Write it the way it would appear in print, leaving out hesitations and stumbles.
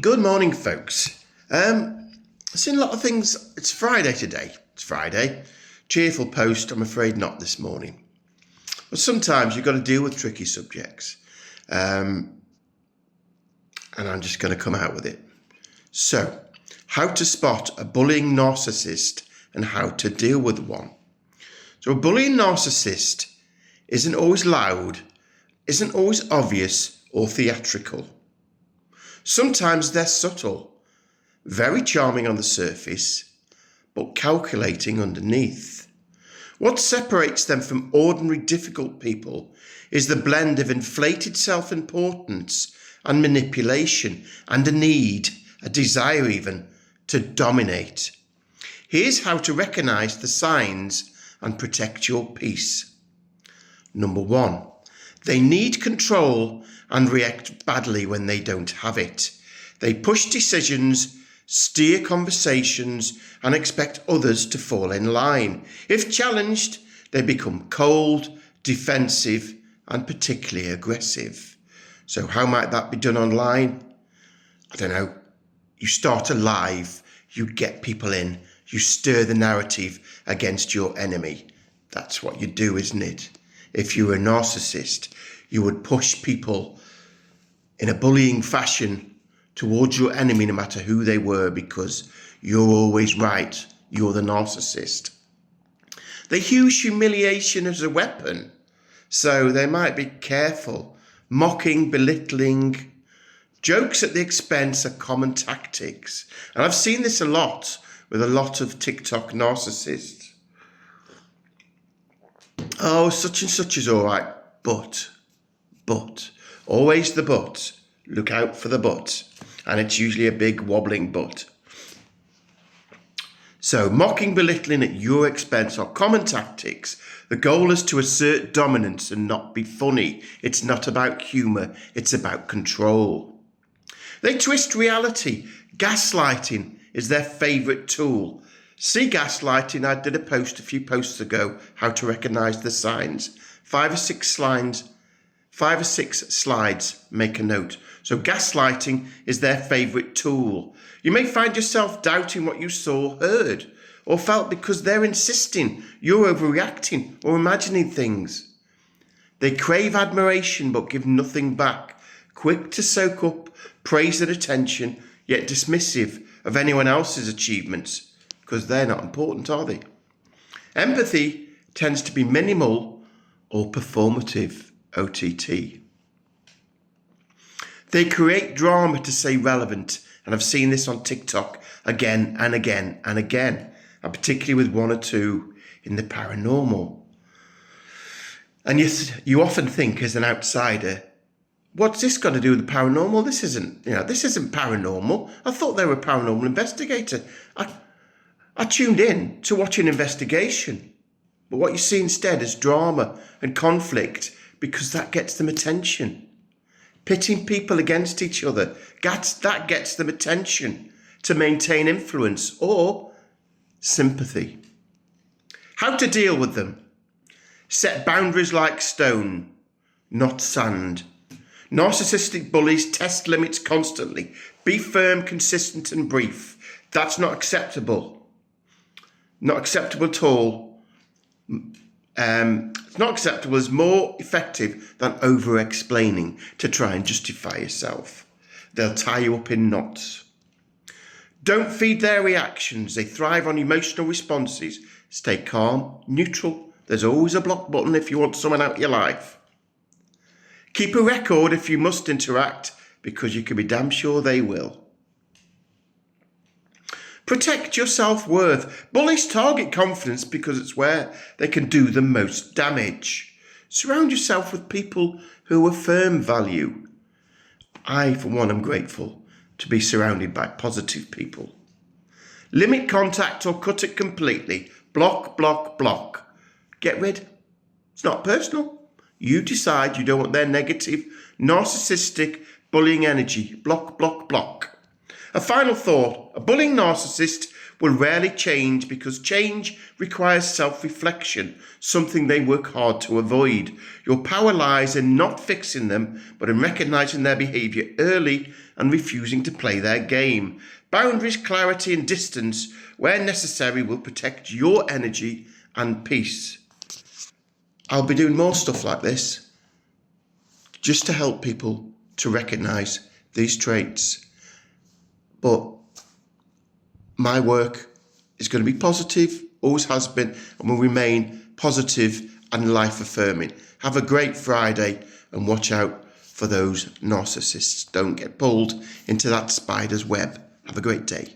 Good morning, folks. I've seen a lot of things. It's Friday today. It's Friday. Cheerful post, I'm afraid not this morning. But sometimes you've got to deal with tricky subjects. And I'm just going to come out with it. So, how to spot a bullying narcissist and how to deal with one. So a bullying narcissist isn't always loud, isn't always obvious or theatrical. Sometimes they're subtle, very charming on the surface, but calculating underneath. What separates them from ordinary difficult people is the blend of inflated self-importance and manipulation and a desire even, to dominate. Here's how to recognise the signs and protect your peace. Number 1. They need control and react badly when they don't have it. They push decisions, steer conversations, and expect others to fall in line. If challenged, they become cold, defensive, and particularly aggressive. So how might that be done online? I don't know. You start a live, you get people in, you stir the narrative against your enemy. That's what you do, isn't it? If you were a narcissist, you would push people in a bullying fashion towards your enemy, no matter who they were, because you're always right. You're the narcissist. They use humiliation as a weapon, so they might be careful. Mocking, belittling, jokes at the expense are common tactics. And I've seen this a lot with a lot of TikTok narcissists. Oh, such and such is all right, but, always the but. Look out for the but. And it's usually a big wobbling but. So mocking, belittling at your expense are common tactics. The goal is to assert dominance and not be funny. It's not about humour, it's about control. They twist reality. Gaslighting is their favourite tool. See gaslighting, I did a post a few posts ago, how to recognise the signs. 5 or 6 slides, make a note. So gaslighting is their favourite tool. You may find yourself doubting what you saw, heard, or felt because they're insisting you're overreacting or imagining things. They crave admiration but give nothing back, quick to soak up praise and attention, yet dismissive of anyone else's achievements, because they're not important, are they? Empathy tends to be minimal or performative, OTT. They create drama to stay relevant, and I've seen this on TikTok again and again and again, and particularly with 1 or 2 in the paranormal. And you often think as an outsider, what's this got to do with the paranormal? This isn't paranormal. I thought they were a paranormal investigator. I tuned in to watch an investigation, but what you see instead is drama and conflict, because that gets them attention. Pitting people against each other, that gets them attention to maintain influence or sympathy. How to deal with them? Set boundaries like stone, not sand. Narcissistic bullies test limits constantly. Be firm, consistent, and brief. That's not acceptable. Not acceptable at all. It's not acceptable. It's more effective than over-explaining to try and justify yourself. They'll tie you up in knots. Don't feed their reactions. They thrive on emotional responses. Stay calm, neutral. There's always a block button if you want someone out of your life. Keep a record if you must interact, because you can be damn sure they will. Protect your self-worth. Bullies target confidence because it's where they can do the most damage. Surround yourself with people who affirm value. I, for one, am grateful to be surrounded by positive people. Limit contact or cut it completely. Block, block, block. Get rid. It's not personal. You decide you don't want their negative, narcissistic, bullying energy. Block, block, block. A final thought: a bullying narcissist will rarely change because change requires self-reflection, something they work hard to avoid. Your power lies in not fixing them, but in recognising their behaviour early and refusing to play their game. Boundaries, clarity and distance, where necessary, will protect your energy and peace. I'll be doing more stuff like this just to help people to recognise these traits. But my work is going to be positive, always has been, and will remain positive and life-affirming. Have a great Friday and watch out for those narcissists. Don't get pulled into that spider's web. Have a great day.